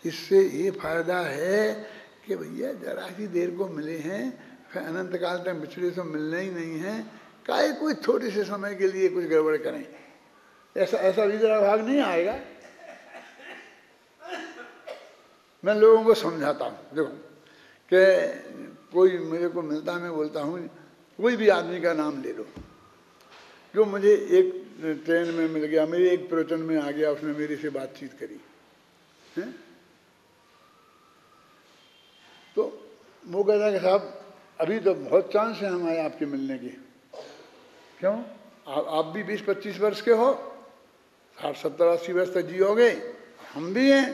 इससे ये फायदा है कि भैया जरा सी देर को मिले हैं, फिर अनंत काल तक बिछड़े से मिलना ही नहीं है, काहे कोई छोटे से समय के लिए कुछ गड़बड़ करें, ऐसा विचार भाग नहीं आएगा। मैं लोगों को समझाता हूँ, देखो कि कोई मेरे को मिलता है, मैं बोलता हूँ कोई भी आदमी का नाम ले लो जो मुझे एक ट्रेन में मिल गया, मेरे एक प्रवचन में आ गया, उसने मेरे से बातचीत करी है, तो वो कहता कि साहब अभी तो बहुत चांस है हमारे आपके मिलने की। क्यों? आप भी 20-25 वर्ष के हो, 60-70-80 वर्ष तक जियोगे, हम भी हैं,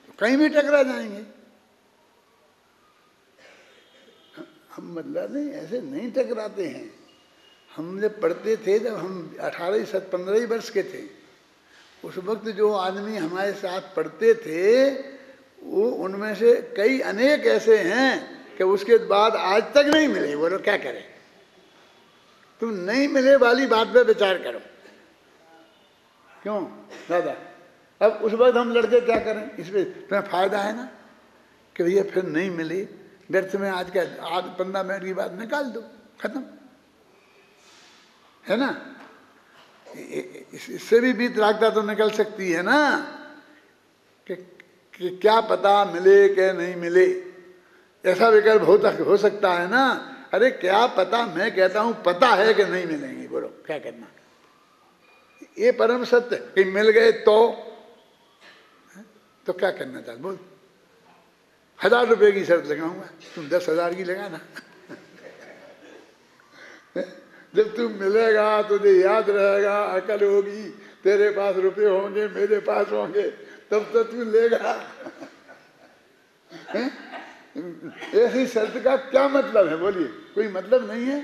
तो कहीं भी टकरा जाएंगे। हम मतलब नहीं, ऐसे नहीं टकराते हैं। हम जब पढ़ते थे, जब हम 18-15 वर्ष के थे, उस वक्त जो आदमी हमारे साथ पढ़ते थे, वो उनमें से कई अनेक ऐसे हैं कि उसके बाद आज तक नहीं मिले। बोलो क्या करें? तुम नहीं मिले वाली बात पे विचार करो। क्यों दादा? अब उस वक्त हम लड़के क्या करें? इसमें तुम्हें फायदा है ना कि भैया फिर नहीं मिले, व्यर्थ में आज 15 मिनट की बात निकाल दो, खत्म है ना। इससे भी बीत रागता तो निकल सकती है ना कि क्या पता मिले कि नहीं मिले, ऐसा विकल्प हो सकता है ना। अरे क्या पता, मैं कहता हूं पता है कि नहीं मिलेंगे, बोलो क्या करना। ये परम सत्य, कि मिल गए तो क्या करना चाहते बोल। 1000 रुपए की शर्त लगाऊंगा, तुम 10,000 की लगाना। जब तुम मिलेगा तुझे याद रहेगा, अकल होगी, तेरे पास रुपए होंगे, मेरे पास होंगे, तब तो तू लेगा। ऐसी शर्त का क्या मतलब है? बोलिए, कोई मतलब नहीं है।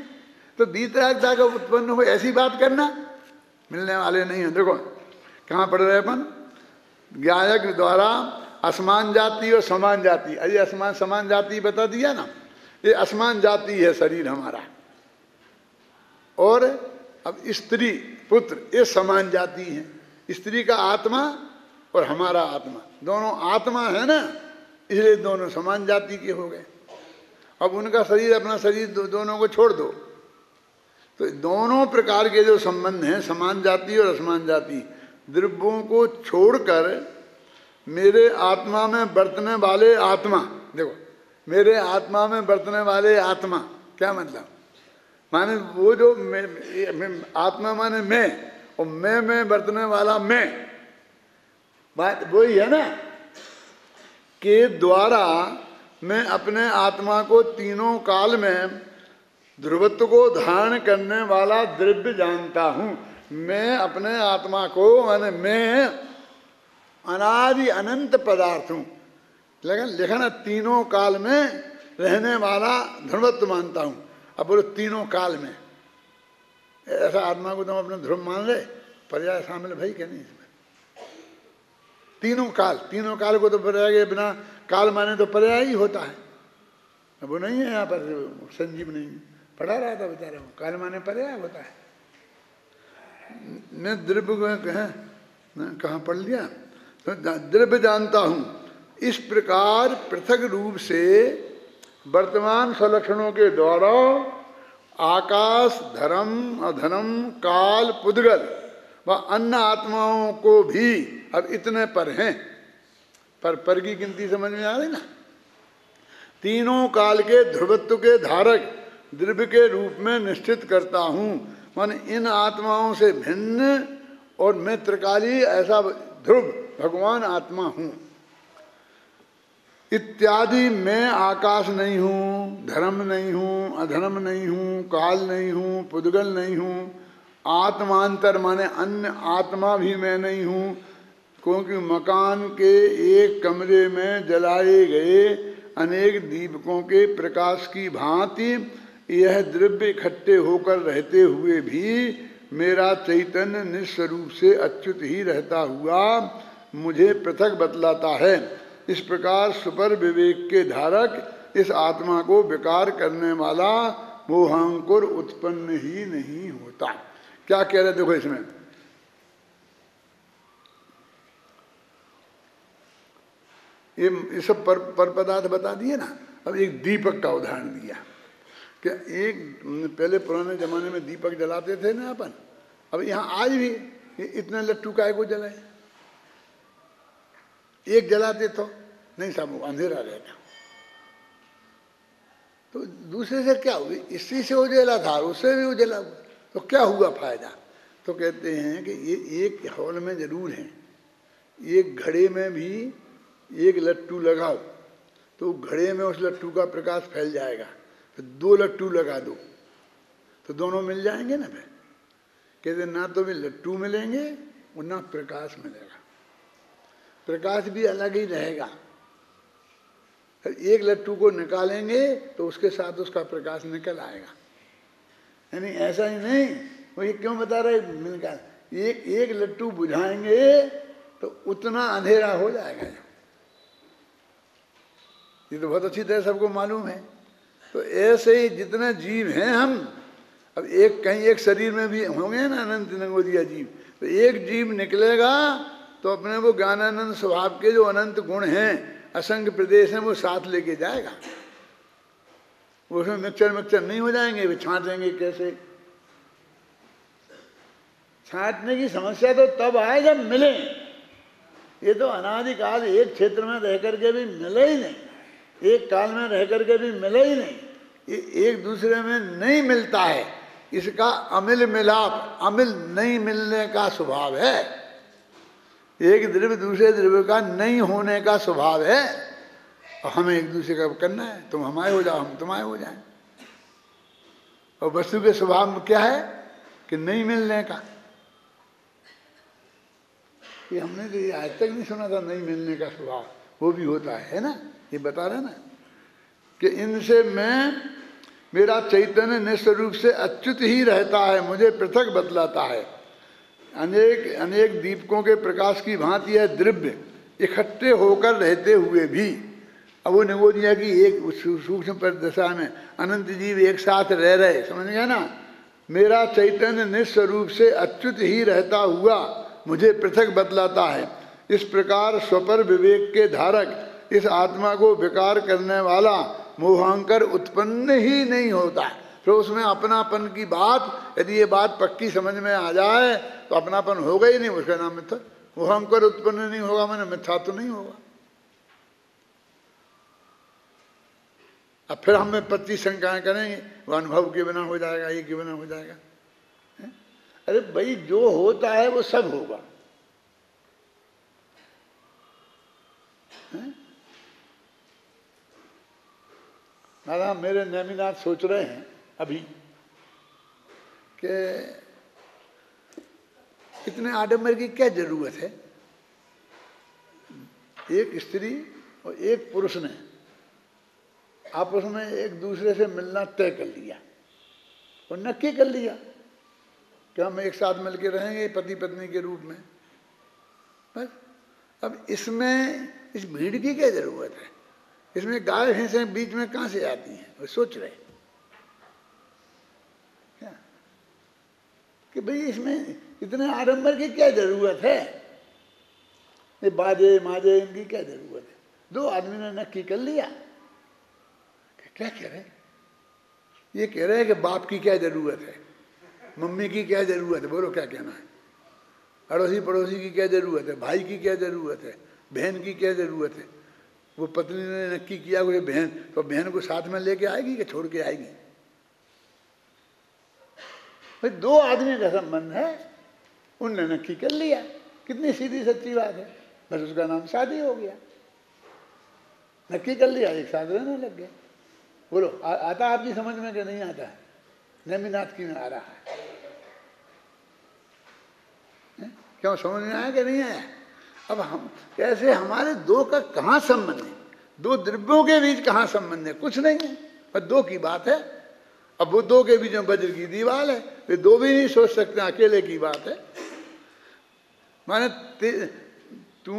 तो बीतरागता का उत्पन्न हो ऐसी बात करना, मिलने वाले नहीं है। देखो कहाँ पढ़ रहे अपन, गायक द्वारा असमान जाति और समान जाति। अरे असमान समान जाति बता दिया ना, ये असमान जाति है शरीर हमारा, और अब स्त्री पुत्र ये समान जाति है। स्त्री का आत्मा और हमारा आत्मा, दोनों आत्मा है ना, इसलिए दोनों समान जाति के हो गए। अब उनका शरीर अपना शरीर दोनों को छोड़ दो, तो दोनों प्रकार के जो संबंध हैं, समान जाति और असमान जाति, द्रव्यों को छोड़कर मेरे आत्मा में बरतने वाले आत्मा, देखो मेरे आत्मा में बरतने वाले आत्मा क्या मतलब, माने वो जो मैं आत्मा माने मैं, और मैं में बरतने वाला मैं, बात वही है ना, के द्वारा मैं अपने आत्मा को तीनों काल में ध्रुवत्व को धारण करने वाला द्रव्य जानता हूं। मैं अपने आत्मा को, माने मैं अनादि अनंत पदार्थ हूं, लेकिन लिखा ना तीनों काल में रहने वाला ध्रुवत्व मानता हूं। अब बोलो तीनों काल में, ऐसा आत्मा को तुम अपने ध्रुव मान ले, पर्याय शामिल भाई क्या नहीं इसमें? तीनों काल को तो पर्याय बिना काल माने तो पर्याय ही होता है। अब वो नहीं है यहाँ पर, संजीव नहीं पढ़ा रहा था बेचारा, काल माने पर्याय होता है। मैं द्रव्य कहाँ पढ़ लिया, तो द्रव्य जानता हूं। इस प्रकार पृथक रूप से वर्तमान सलक्षणों के द्वारा आकाश, धर्म, अधर्म, काल, पुद्गल व अन्य आत्माओं को भी अब इतने पर हैं, पर की गिनती समझ में आ रही ना, तीनों काल के ध्रुवत्व के धारक द्रव्य के रूप में निश्चित करता हूं। माने इन आत्माओं से भिन्न और मैं त्रिकाली ऐसा ध्रुव भगवान आत्मा हूं इत्यादि। मैं आकाश नहीं हूं, धर्म नहीं हूं, अधर्म नहीं हूं, काल नहीं हूं, पुद्गल नहीं हूं, आत्मांतर माने अन्य आत्मा भी मैं नहीं हूं, क्योंकि मकान के एक कमरे में जलाए गए अनेक दीपकों के प्रकाश की भांति यह द्रव्य इकट्ठे होकर रहते हुए भी मेरा चैतन्य निस्वरूप से अच्युत ही रहता हुआ मुझे पृथक बतलाता है। इस प्रकार सुपर विवेक के धारक इस आत्मा को विकार करने वाला मोहांकुर उत्पन्न ही नहीं होता। क्या कह रहे देखो इसमें, ये सब पर पदार्थ बता दिए ना। अब एक दीपक का उदाहरण दिया कि एक पहले पुराने जमाने में दीपक जलाते थे ना अपन, अब यहाँ आज भी इतने लट्टू काय को जलाए, एक जलाते तो नहीं साहब अंधेरा रहेगा। तो दूसरे से क्या हुई, इसी से उजला था उससे भी उजला हुआ, तो क्या हुआ फायदा। तो कहते हैं कि ये एक हॉल में जरूर है, एक घड़े में भी एक लट्टू लगाओ तो घड़े में उस लट्टू का प्रकाश फैल जाएगा। तो दो लट्टू लगा दो तो दोनों मिल जाएंगे ना। फिर कहते ना तो भी लट्टू मिलेंगे और ना प्रकाश मिलेगा, प्रकाश भी अलग ही रहेगा। एक लट्टू को निकालेंगे तो उसके साथ उसका प्रकाश निकल आएगा। यानी ऐसा ही नहीं, वो ये क्यों बता रहे मिलकर, एक लट्टू बुझाएंगे तो उतना अंधेरा हो जाएगा। ये तो बहुत अच्छी तरह सबको मालूम है। तो ऐसे ही जितने जीव हैं हम, अब एक कहीं एक शरीर में भी होंगे ना अनंत नगोदिया जीव, तो एक जीव निकलेगा तो अपने वो ज्ञानानंद स्वभाव के जो अनंत गुण हैं, असंख्य प्रदेश हैं, वो साथ लेके जाएगा। वो उसमें मिक्सचर नहीं हो जाएंगे, वे छांटेंगे कैसे। छांटने की समस्या तो तब आए जब मिले। ये तो अनादिकाल एक क्षेत्र में रह करके भी मिले ही नहीं, एक काल में रह करके भी मिले ही नहीं, ये एक दूसरे में नहीं मिलता है। इसका अमिल मिलाप, अमिल नहीं मिलने का स्वभाव है। एक द्रव्य दूसरे द्रव्य का नहीं होने का स्वभाव है। और हमें एक दूसरे का करना है, तुम हमारे हो जाओ हम तुम्हारे हो जाएं। और वस्तु के स्वभाव में क्या है कि नहीं मिलने का। ये हमने तो ये आज तक नहीं सुना था नहीं मिलने का स्वभाव, वो भी होता है ना। ये बता रहे ना कि इनसे मेरा चैतन्य निश्चित रूप से अच्युत ही रहता है, मुझे पृथक बतलाता है। अनेक अनेक दीपकों के प्रकाश की भांति यह द्रव्य इकट्ठे होकर रहते हुए भी, अब वो निगोदिया की एक सूक्ष्म परिदशा में अनंत जीव एक साथ रह रहे, समझ गए ना। मेरा चैतन्य निश्चित रूप से अच्युत ही रहता हुआ मुझे पृथक बतलाता है। इस प्रकार स्वपर विवेक के धारक इस आत्मा को विकार करने वाला मोहांकर उत्पन्न ही नहीं होता। तो उसमें अपनापन की बात, यदि ये बात पक्की समझ में आ जाए तो अपनापन होगा ही नहीं, उसका नाम मिथ्या। मोहांकर उत्पन्न नहीं होगा मैंने मिथ्या तो नहीं होगा। अब फिर हम में 25 शंकाएं करेंगे, वो अनुभव के बिना हो जाएगा, ये के बिना हो जाएगा। अरे भाई जो होता है वो सब होगा। महाराज मेरे नेमिनाथ सोच रहे हैं अभी कि इतने आडंबर की क्या जरूरत है। एक स्त्री और एक पुरुष ने आपस में एक दूसरे से मिलना तय कर लिया और नक्की कर लिया कि हम एक साथ मिलकर रहेंगे पति पत्नी के रूप में। बस अब इसमें इस भीड़ की क्या जरूरत है, इसमें गाय भैंसें बीच में कहां से आती हैं। वो सोच रहे क्या कि भाई इसमें इतने आडंबर की क्या जरूरत है, ये बाजे माजे इनकी क्या जरूरत है। दो आदमी ने नक्की कर लिया कि क्या कह रहे, ये कह रहे हैं कि बाप की क्या जरूरत है, मम्मी की क्या जरूरत है, बोलो क्या कहना है, अड़ोसी पड़ोसी की क्या जरूरत है, भाई की क्या जरूरत है, बहन की क्या जरूरत है। वो पत्नी ने नक्की किया कोई बहन, तो बहन को साथ में लेके आएगी कि छोड़ के आएगी। भाई दो आदमी का संबंध है, उनने नक्की कर लिया, कितनी सीधी सच्ची बात है। बस उसका नाम शादी हो गया, नक्की कर लिया, एक साथ रहने लग गए। बोलो आता आपकी समझ में कि नहीं आता है। नेमिनाथ की में आ रहा है, क्यों समझ में आया कि नहीं आया। अब हम कैसे, हमारे दो का कहाँ संबंध है, दो द्रव्यों के बीच कहाँ संबंध है, कुछ नहीं है, और दो की बात है। अब वो दो के बीच में वज्र की दीवार है, वे दो भी नहीं सोच सकते, अकेले की बात है। माने तू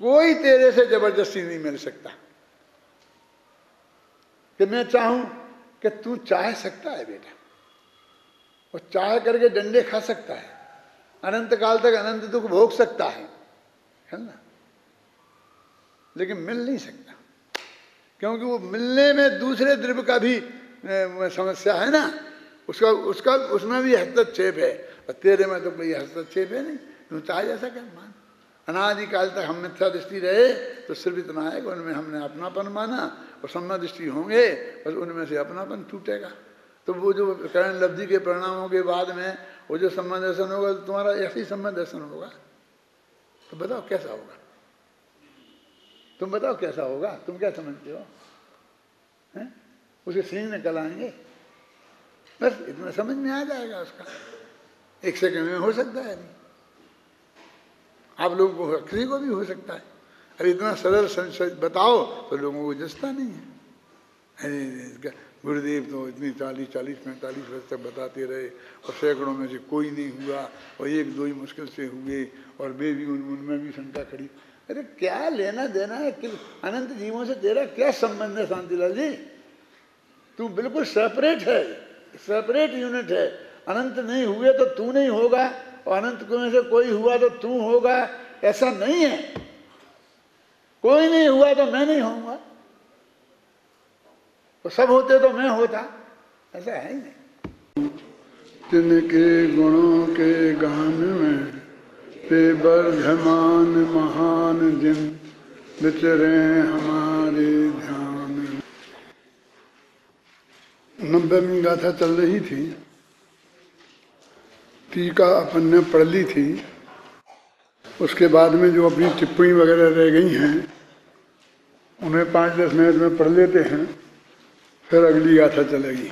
कोई तेरे से जबरदस्ती नहीं मिल सकता कि मैं चाहूं, कि तू चाह सकता है बेटा, और चाह करके डंडे खा सकता है, अनंत काल तक अनंत दुख भोग सकता है ना। लेकिन मिल नहीं सकता, क्योंकि वो मिलने में दूसरे द्रव्य का भी समस्या है ना, उसका उसका उसमें भी हस्तक्षेप है, और तेरे में तो कोई हस्तक्षेप है नहीं। तू चाहे जैसा कर मान। अनादिकाल तक हम मिथ्या दृष्टि रहे तो सिर्फ इतना है कि उनमें हमने अपनापन माना, और सम्मा दृष्टि होंगे बस उनमें से अपनापन टूटेगा। तो वो जो करण लब्धि के परिणामों के बाद में वो जो सम्मा दर्शन होगा, तो तुम्हारा ऐसे ही सम्मा दर्शन होगा। तो बताओ कैसा होगा, तुम बताओ कैसा होगा, तुम क्या समझते हो? हैं? उसे सींग निकल आएंगे, बस इतना समझ में आ जाएगा उसका, 1 सेकंड में हो सकता है। अभी आप लोगों को, किसी को भी हो सकता है। अरे इतना सरल बताओ तो लोगों को जचता नहीं है। अरे गुरुदेव तो इतनी 40-45 वर्ष तक बताते रहे और सैकड़ों में से कोई नहीं हुआ, और 1-2 ही मुश्किल से हुए, और वे भी उनमें भी शंका खड़ी। अरे क्या लेना देना है अनंत जीवों से, तेरा क्या संबंध है शांतिलाल जी? तू बिल्कुल सेपरेट है, सेपरेट यूनिट है। अनंत नहीं हुए तो तू नहीं होगा, और अनंत में से कोई हुआ तो तू होगा, ऐसा नहीं है। कोई नहीं हुआ तो मैं नहीं होऊंगा, तो सब होते तो मैं होता, ऐसा है ही नहीं। तिनके गुणों के गान में बेबर्धमान महान जिन विचरे हमारे ध्यान। 90वीं गाथा चल रही थी, टीका अपन ने पढ़ ली थी, उसके बाद में जो अपनी टिप्पणी वगैरह रह गई हैं उन्हें 5-10 मिनट में पढ़ लेते हैं, फिर अगली गाथा चलेगी।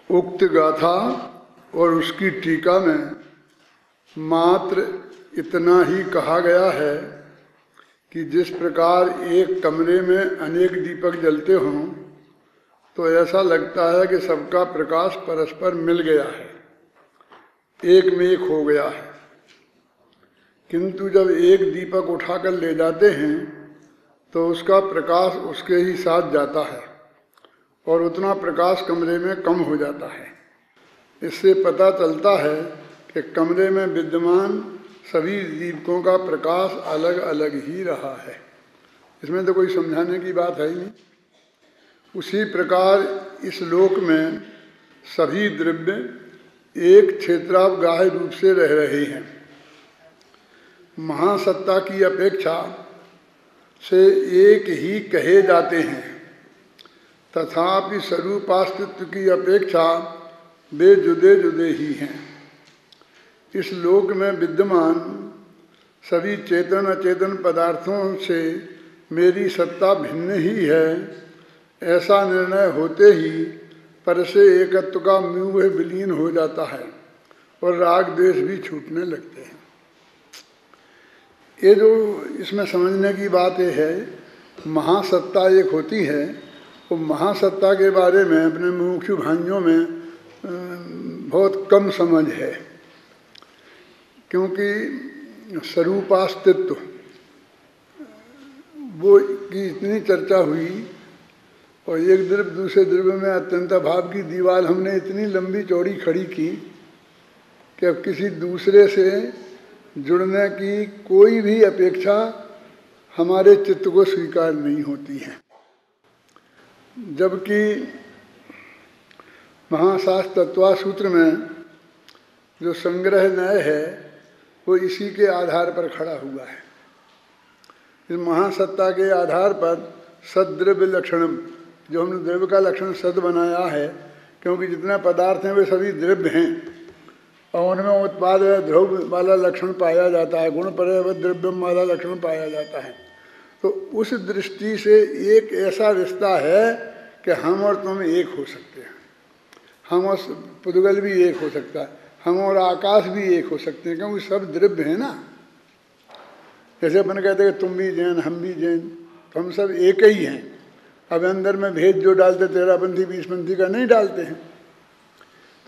उक्त गाथा और उसकी टीका में मात्र इतना ही कहा गया है कि जिस प्रकार एक कमरे में अनेक दीपक जलते हों तो ऐसा लगता है कि सबका प्रकाश परस्पर मिल गया है, एक में एक हो गया है। किंतु जब एक दीपक उठाकर ले जाते हैं तो उसका प्रकाश उसके ही साथ जाता है और उतना प्रकाश कमरे में कम हो जाता है। इससे पता चलता है कि कमरे में विद्यमान सभी दीपकों का प्रकाश अलग अलग ही रहा है। इसमें तो कोई समझाने की बात है ही नहीं। उसी प्रकार इस लोक में सभी द्रव्य एक क्षेत्रावगाह्य रूप से रह रहे हैं। महासत्ता की अपेक्षा से एक ही कहे जाते हैं, तथापि स्वरूपास्तित्व की अपेक्षा वे जुदे जुदे ही हैं। इस लोक में विद्यमान सभी चेतन अचेतन पदार्थों से मेरी सत्ता भिन्न ही है, ऐसा निर्णय होते ही पर से एकत्व का मोह विलीन हो जाता है और राग द्वेष भी छूटने लगते हैं। ये जो इसमें समझने की बात ये है, महासत्ता एक होती है, वो महासत्ता के बारे में अपने मुमुक्षु भाइयों में बहुत कम समझ है, क्योंकि स्वरूपास्तित्व वो की इतनी चर्चा हुई और एक द्रव्य दूसरे द्रव्य में अत्यंत भाव की दीवार हमने इतनी लंबी चौड़ी खड़ी की कि अब किसी दूसरे से जुड़ने की कोई भी अपेक्षा हमारे चित्त को स्वीकार नहीं होती है। जबकि महाशास्त्र तत्वा सूत्र में जो संग्रह न्याय है वो इसी के आधार पर खड़ा हुआ है। इस महासत्ता के आधार पर सद्द्रव्य लक्षणम, जो हमने द्रव्य का लक्षण सद बनाया है, क्योंकि जितने पदार्थ हैं वे सभी द्रव्य हैं और उनमें उत्पाद द्रव्य वाला लक्षण पाया जाता है, गुण पर द्रव्यम वाला लक्षण पाया जाता है। तो उस दृष्टि से एक ऐसा रिश्ता है कि हम और तुम एक हो सकते हैं, हम और पुद्गल भी एक हो सकता है, हम और आकाश भी एक हो सकते हैं, क्योंकि सब द्रव्य है ना। जैसे अपन कहते हैं कि तुम भी जैन हम भी जैन, तो हम सब एक ही हैं। अब अंदर में भेद जो डालते 13पंथी 20पंथी का नहीं डालते हैं।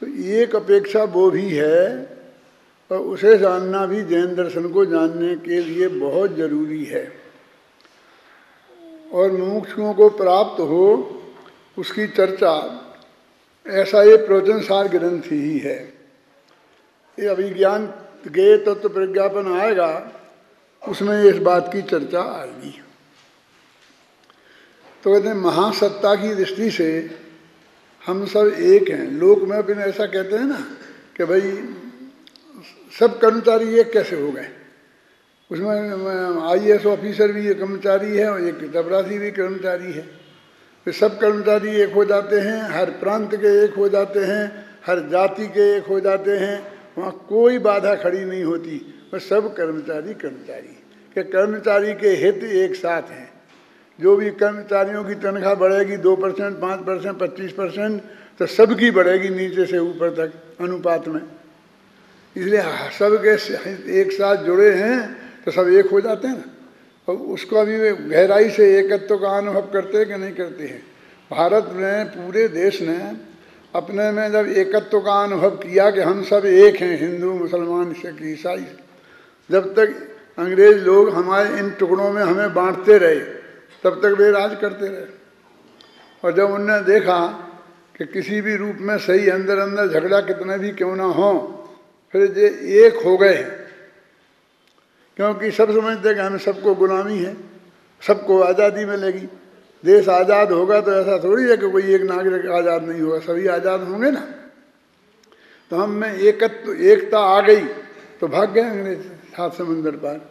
तो एक अपेक्षा वो भी है और उसे जानना भी जैन दर्शन को जानने के लिए बहुत जरूरी है। और मुमुक्षुओं को प्राप्त हो उसकी चर्चा ऐसा ये प्रवचन सार ग्रंथ ही है। ये अभिज्ञान के तत्व प्रज्ञापन आएगा उसमें इस बात की चर्चा आएगी। तो कहते हैं महासत्ता की दृष्टि से हम सब एक हैं। लोक में अपने ऐसा कहते हैं ना कि भाई सब कर्मचारी एक कैसे हो गए। उसमें IAS ऑफिसर भी एक कर्मचारी है और एक चपरासी भी कर्मचारी है। तो सब कर्मचारी एक हो जाते हैं, हर प्रांत के एक हो जाते हैं, हर जाति के एक हो जाते हैं, वहाँ कोई बाधा खड़ी नहीं होती। और सब कर्मचारी कर्मचारी के कर्मचारी के हित एक साथ हैं। जो भी कर्मचारियों की तनख्वाह बढ़ेगी 2%, 5%, 25%, तो सबकी बढ़ेगी नीचे से ऊपर तक अनुपात में। इसलिए सब के एक साथ जुड़े हैं तो सब एक हो जाते हैं ना। और उसको अभी वे गहराई से एकत्व का अनुभव करते हैं कि नहीं करते हैं। भारत में पूरे देश ने अपने में जब एकत्व का अनुभव किया कि हम सब एक हैं, हिंदू मुसलमान सिख ईसाई, जब तक अंग्रेज लोग हमारे इन टुकड़ों में हमें बांटते रहे तब तक वे राज करते रहे। और जब उनने देखा कि किसी भी रूप में सही अंदर अंदर झगड़ा कितना भी क्यों ना हो, फिर ये एक हो गए। क्योंकि सब समझते कि हमें सबको गुलामी है, सबको आज़ादी मिलेगी। देश आज़ाद होगा तो ऐसा थोड़ी है कि कोई एक नागरिक आज़ाद नहीं होगा, सभी आज़ाद होंगे ना। तो हम में एकता आ गई तो भाग गए अंग्रेज 7 समुंदर पार।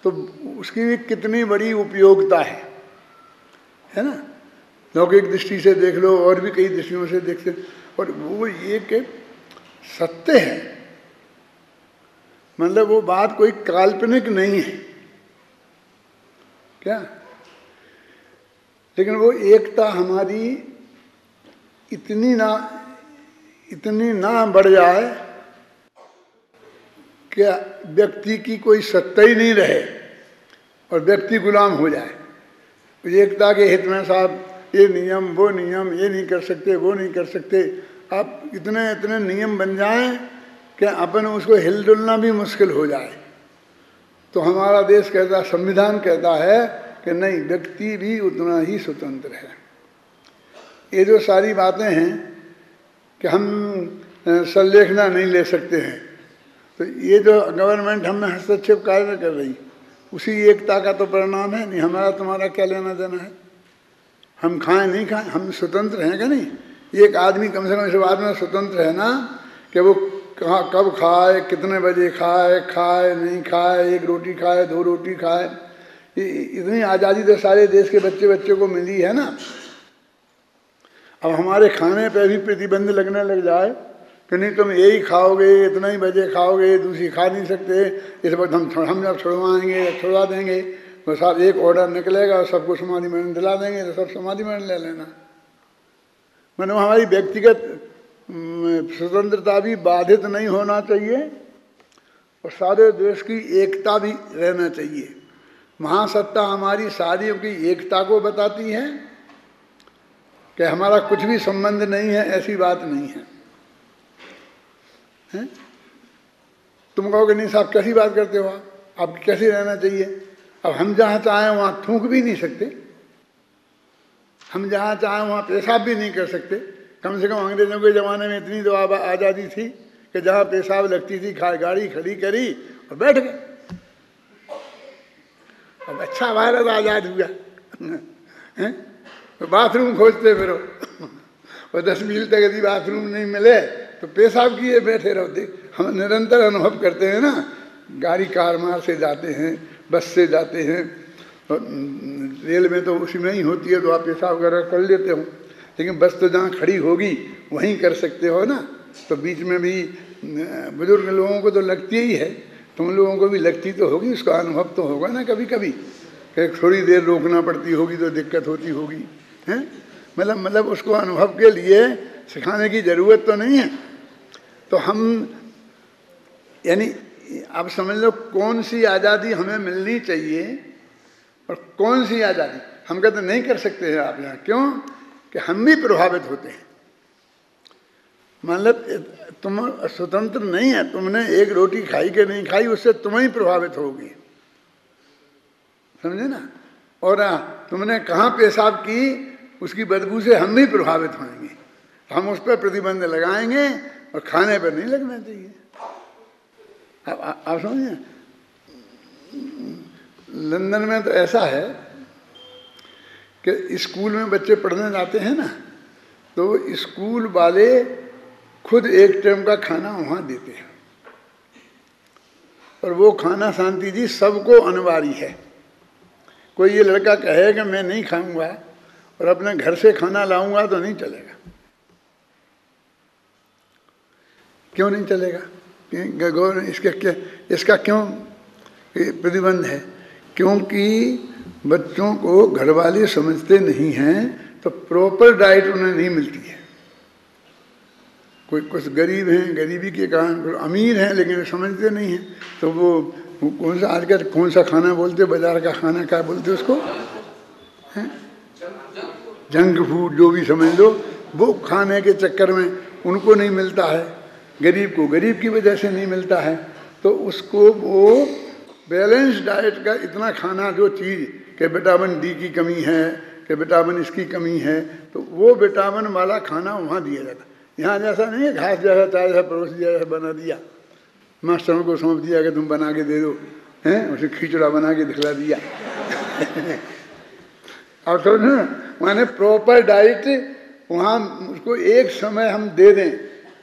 तो उसकी भी कितनी बड़ी उपयोगिता है ना। लौकिक दृष्टि से देख लो और भी कई दृष्टियों से देखते। और वो ये कि सत्य है, मतलब वो बात कोई काल्पनिक नहीं है क्या। लेकिन वो एकता हमारी इतनी ना बढ़ जाए कि व्यक्ति की कोई सत्ता ही नहीं रहे और व्यक्ति गुलाम हो जाए। एकता के हित में साहब ये नियम वो नियम, ये नहीं कर सकते वो नहीं कर सकते, आप इतने नियम बन जाएं कि अपन उसको हिलडुलना भी मुश्किल हो जाए। तो हमारा देश कहता, संविधान कहता है कि नहीं, व्यक्ति भी उतना ही स्वतंत्र है। ये जो सारी बातें हैं कि हम संलेखना नहीं ले सकते हैं, तो ये जो गवर्नमेंट हमें हस्तक्षेप कार्य कर रही, उसी एकता का तो परिणाम है। नहीं हमारा तुम्हारा क्या लेना देना है। हम खाएं नहीं खाएं, हम स्वतंत्र हैं क्या नहीं। एक आदमी कम से कम इस बात में स्वतंत्र है ना कि वो कहाँ कब खाए, कितने बजे खाए नहीं खाए, 1 रोटी खाए 2 रोटी खाए। इतनी आज़ादी तो सारे देश के बच्चे को मिली है ना। अब हमारे खाने पे भी प्रतिबंध लगने लग जाए कि नहीं तुम यही खाओगे, इतना ही बजे खाओगे, दूसरी खा नहीं सकते, इस वक्त हम जब छुड़वाएंगे या छुड़वा देंगे तो साहब एक ऑर्डर निकलेगा और सबको समाधि मरण दिला देंगे, तो सब समाधि मरण ले लेना। मतलब हमारी व्यक्तिगत स्वतंत्रता भी बाधित नहीं होना चाहिए और सारे देश की एकता भी रहना चाहिए। महासत्ता हमारी सारी की एकता को बताती है कि हमारा कुछ भी संबंध नहीं है, ऐसी बात नहीं है, हैं? तुम कहोगे नहीं साहब कैसी बात करते हो आप कैसे रहना चाहिए। अब हम जहाँ चाहें वहाँ थूक भी नहीं सकते, हम जहाँ चाहें वहाँ पेशाब भी नहीं कर सकते। कम से कम अंग्रेजों के ज़माने में इतनी तो आज़ादी थी कि जहाँ पेशाब लगती थी गाड़ी खड़ी करी और बैठ गए। अब अच्छा भारत आज़ाद हुआ हैं, तो बाथरूम खोजते फिरो और 10 मील तक यदि बाथरूम नहीं मिले तो पेशाब किए बैठे रहो। हम निरंतर अनुभव करते हैं ना, गाड़ी कार मार से जाते हैं, बस से जाते हैं, और रेल में तो उसी में ही होती है तो आप पेशाब वगैरह कर लेते हो, लेकिन बस तो जहाँ खड़ी होगी वहीं कर सकते हो ना। तो बीच में भी बुजुर्ग लोगों को तो लगती ही है, तुम लोगों को भी लगती तो होगी, उसका अनुभव तो होगा ना कभी कभी कि थोड़ी देर रोकना पड़ती होगी तो दिक्कत होती होगी, हैं। मतलब उसको अनुभव के लिए सिखाने की ज़रूरत तो नहीं है। तो हम यानी आप समझ लो कौन सी आज़ादी हमें मिलनी चाहिए और कौन सी आज़ादी हम कहते नहीं कर सकते हैं आप यहाँ। क्यों कि हम भी प्रभावित होते हैं। मतलब तुम स्वतंत्र नहीं है, तुमने 1 रोटी खाई कि नहीं खाई उससे तुम ही प्रभावित होगी, समझे ना। और तुमने कहाँ पेशाब की उसकी बदबू से हम भी प्रभावित होंगे। हम उस पर प्रतिबंध लगाएंगे और खाने पर नहीं लगना चाहिए। आप समझे। लंदन में तो ऐसा है कि स्कूल में बच्चे पढ़ने जाते हैं ना, तो स्कूल वाले खुद एक टाइम का खाना वहाँ देते हैं, और वो खाना शांति जी सबको अनिवार्य है। कोई ये लड़का कहे कि मैं नहीं खाऊंगा और अपने घर से खाना लाऊंगा तो नहीं चलेगा। क्यों नहीं चलेगा? इसका क्यों प्रतिबंध है? क्योंकि बच्चों को घर वाले समझते नहीं हैं, तो प्रॉपर डाइट उन्हें नहीं मिलती है। कोई कुछ गरीब हैं, गरीबी के कारण अमीर हैं लेकिन समझते नहीं हैं, तो वो कौन सा आजकल कौन सा खाना बोलते, बाजार का खाना क्या बोलते उसको, हैं जंक फूड जो भी समझ लो, वो खाने के चक्कर में उनको नहीं मिलता है, गरीब को गरीब की वजह से नहीं मिलता है। तो उसको वो बैलेंस डाइट का इतना खाना, जो चीज़ कि विटामिन डी की कमी है, कि विटामिन इसकी कमी है, तो वो विटामिन वाला खाना वहाँ दिया जाता। यहाँ जैसा नहीं है, घास जैसा चाय जैसा परोस दिया, जैसा बना दिया, मास्टरों को सौंप दिया कि तुम बना के दे दो, हैं उसे खिचड़ा बना के दिखला दिया। और तो ना माने प्रॉपर डाइट वहाँ उसको एक समय हम दे दें,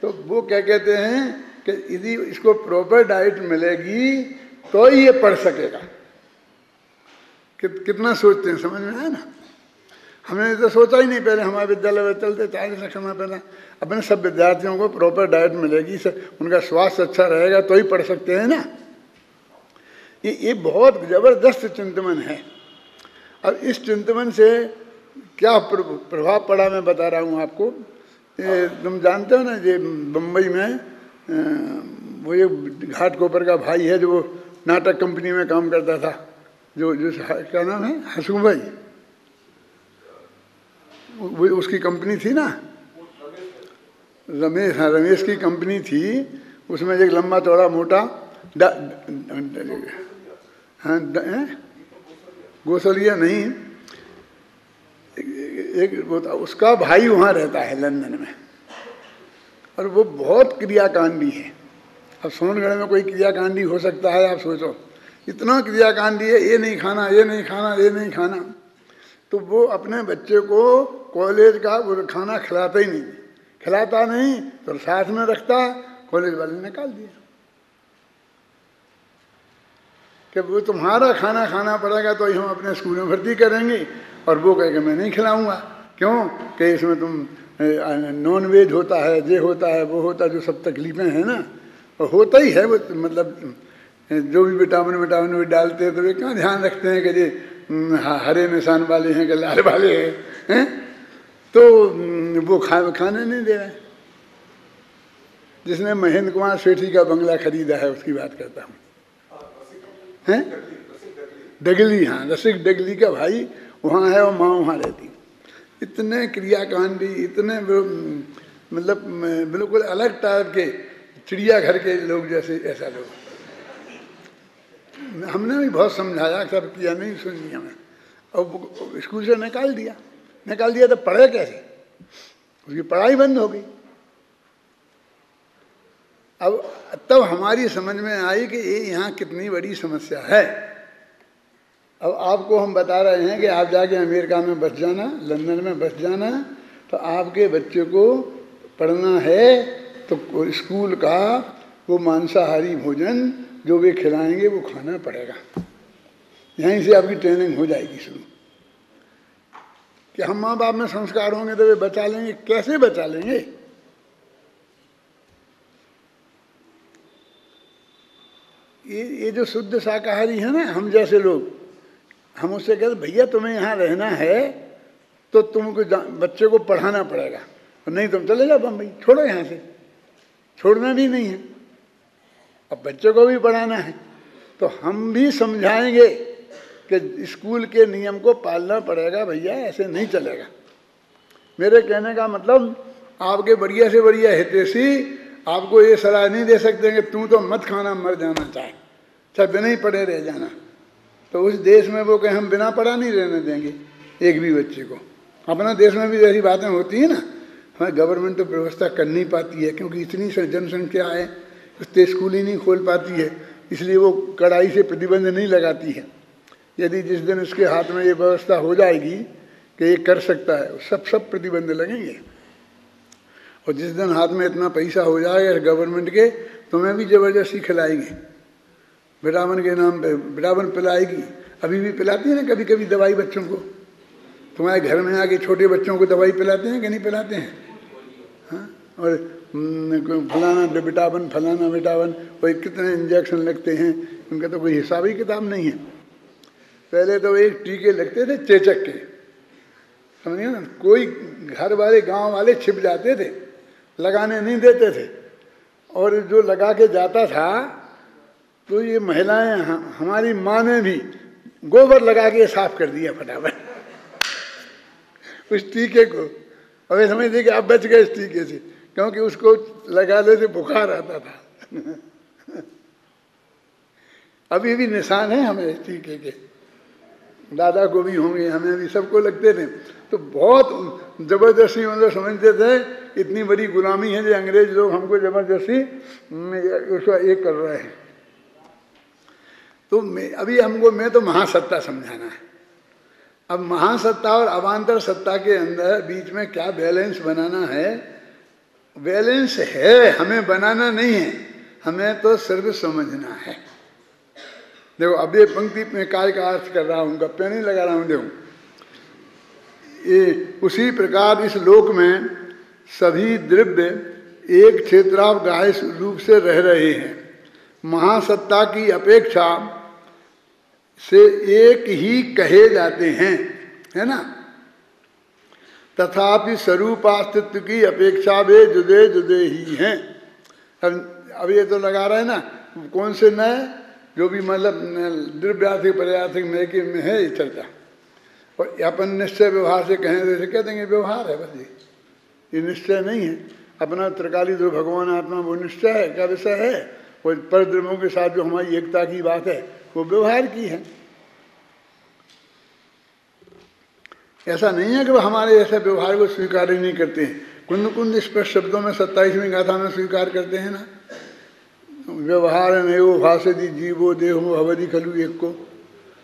तो वो क्या कहते हैं कि यदि इसको प्रॉपर डाइट मिलेगी तो ये पढ़ सकेगा। कितना सोचते हैं, समझ में आया ना? हमने तो सोचा ही नहीं पहले, हमारे विद्यालय में चलते 40 समय पहले अपने सब विद्यार्थियों को प्रॉपर डाइट मिलेगी, उनका स्वास्थ्य अच्छा रहेगा तो ही पढ़ सकते हैं ना। ये बहुत ज़बरदस्त चिंतन है। अब इस चिंतन से क्या प्रभाव पड़ा मैं बता रहा हूँ आपको। तुम जानते हो ना, ये बम्बई में वो ये घाटकोपर का भाई है जो नाटक कंपनी में काम करता था, जो क्या नाम है, हसू भाई, वो उसकी कंपनी थी ना, रमेश, हाँ रमेश की कंपनी थी। उसमें एक लंबा चौड़ा मोटा हाँ गोसलिया नहीं, एक वो था, उसका भाई वहाँ रहता है लंदन में, और वो बहुत क्रियाकांडी है। अब सोनगढ़ में कोई क्रियाकांडी हो सकता है? आप सोचो, इतना क्रियाकांडी है, ये नहीं खाना, ये नहीं खाना, ये नहीं खाना। तो वो अपने बच्चे को कॉलेज का वो खाना खिलाता ही नहीं, खिलाता नहीं तो साथ में रखता, कॉलेज वाले ने निकाल दिया कि वो तुम्हारा खाना खाना पड़ेगा तो ही हम अपने स्कूल में भर्ती करेंगे, और वो कहेगा मैं नहीं खिलाऊंगा। क्यों कि इसमें तुम नॉन वेज होता है, ये होता है, वो होता है, जो सब तकलीफें हैं ना, और होता ही है वो, मतलब जो भी विटामिन भी डालते हैं तो वे क्यों ध्यान रखते हैं कि ये हरे निशान वाले हैं कि लाल वाले हैं, तो वो खाने नहीं दे रहे। जिसने महेंद्र कुमार सेठी का बंगला खरीदा है उसकी बात करता हूँ, हैं डगली, हाँ रसिक डगली का भाई वहाँ है और माँ वहाँ रहती। इतने क्रियाकांडी, इतने मतलब बिल्कुल अलग टाइप के चिड़ियाघर के लोग जैसे, ऐसा लोग। हमने भी बहुत समझाया, सब किया, नहीं सुन लिया मैं, और स्कूल से निकाल दिया तो पढ़े कैसे? उसकी पढ़ाई बंद हो गई। अब तब हमारी समझ में आई कि ये यहाँ कितनी बड़ी समस्या है। अब आपको हम बता रहे हैं कि आप जाके अमेरिका में बस जाना, लंदन में बस जाना, तो आपके बच्चे को पढ़ना है तो स्कूल का वो मांसाहारी भोजन जो वे खिलाएंगे वो खाना पड़ेगा। यहीं से आपकी ट्रेनिंग हो जाएगी शुरू कि हम माँ बाप में संस्कार होंगे तो वे बचा लेंगे। कैसे बचा लेंगे? ये जो शुद्ध शाकाहारी है ना, हम जैसे लोग, हम उससे कहते भैया तुम्हें यहाँ रहना है तो तुमको बच्चे को पढ़ाना पड़ेगा, और नहीं तुम चले जाओ बम्बई, छोड़ो यहाँ से। छोड़ना भी नहीं है, अब बच्चे को भी पढ़ाना है, तो हम भी समझाएंगे कि स्कूल के नियम को पालना पड़ेगा भैया, ऐसे नहीं चलेगा। मेरे कहने का मतलब, आपके बढ़िया से बढ़िया हितैषी आपको ये सलाह नहीं दे सकते कि तू तो मत खाना, मर जाना चाहे बिना ही पढ़े रह जाना। तो उस देश में वो कहें हम बिना पढ़ा नहीं रहने देंगे एक भी बच्चे को। अपना देश में भी ऐसी बातें होती है ना, हमें गवर्नमेंट तो व्यवस्था कर नहीं पाती है, क्योंकि इतनी जनसंख्या है, उससे स्कूल ही नहीं खोल पाती है, इसलिए वो कड़ाई से प्रतिबंध नहीं लगाती है। यदि जिस दिन उसके हाथ में ये व्यवस्था हो जाएगी कि ये कर सकता है, सब प्रतिबंध लगेंगे। और जिस दिन हाथ में इतना पैसा हो जाएगा गवर्नमेंट के, तुम्हें भी जबरदस्ती खिलाएंगे, विटामिन के नाम पे विटामिन पिलाएगी। अभी भी पिलाती है ना कभी कभी दवाई बच्चों को। तुम्हारे घर में आके छोटे बच्चों को दवाई पिलाते हैं कि नहीं पिलाते हैं? हाँ, और फलाना विटामिन कोई कितने इंजेक्शन लगते हैं, उनका तो कोई हिसाब ही किताब नहीं है। पहले तो एक टीके लगते थे चेचक के, समझिए ना, कोई घर वाले गांव वाले छिप जाते थे, लगाने नहीं देते थे। और जो लगा के जाता था तो ये महिलाएं, हमारी माँ ने भी गोबर लगा के साफ कर दिया फटाफट उस टीके को। अबे समझते कि आप बच गए इस टीके से, क्योंकि उसको लगाने से बुखार आता था अभी भी निशान है हमें इस टीके के, दादा को भी होंगे, हमें भी, सबको लगते थे। तो बहुत जबरदस्ती मतलब समझते थे इतनी बड़ी गुलामी है जो अंग्रेज लोग हमको जबरदस्ती उसका एक कर रहे हैं। तो मैं तो महासत्ता समझाना है। अब महासत्ता और अवान्तर सत्ता के अंदर बीच में क्या बैलेंस बनाना है, बैलेंस है, हमें बनाना नहीं है, हमें तो सिर्फ समझना है। देखो अब ये पंक्ति में काय का अर्थ कर रहा हूँ, गप्पे नहीं लगा रहा हूँ। देखो ये उसी प्रकार इस लोक में सभी द्रव्य एक क्षेत्रावगाह्य रूप से रह रहे हैं। महासत्ता की अपेक्षा से एक ही कहे जाते हैं, है ना। तथापि स्वरूपास्तित्व की अपेक्षा वे जुदे जुदे ही हैं। अब ये तो लगा रहे हैं ना, कौन से नए, जो भी मतलब द्रव्यार्थिक पर्यार्थिक नए के में है ये चर्चा। और अपन निश्चय व्यवहार से कहें जैसे कह देंगे व्यवहार है, बस ये निश्चय नहीं है। अपना त्रिकाली जो भगवान आत्मा वो निश्चय है, क्या विषय है, और पर द्रव्यों के साथ जो हमारी एकता की बात है वो व्यवहार की है। ऐसा नहीं है कि वो हमारे ऐसे व्यवहार को स्वीकार ही नहीं करते हैं। कुंद कुंद स्पष्ट शब्दों में 27वीं गाथा में स्वीकार करते हैं ना, व्यवहार नयो भाषति जीवो देहो भवति खलु एक को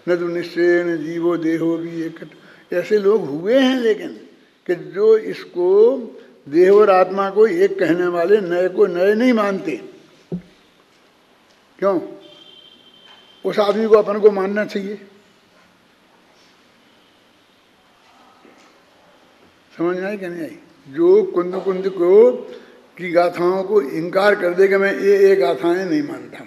न तो निश्चय न जीवो देहो भी एक। ऐसे लोग हुए हैं लेकिन कि जो इसको देह और आत्मा को एक कहने वाले नए को नए नहीं मानते। क्यों? उस आदमी को अपन को मानना चाहिए। समझ में आई कि नहीं आई? जो कुंद को की गाथाओं को इनकार कर दे कि मैं ये गाथाएं नहीं मानता,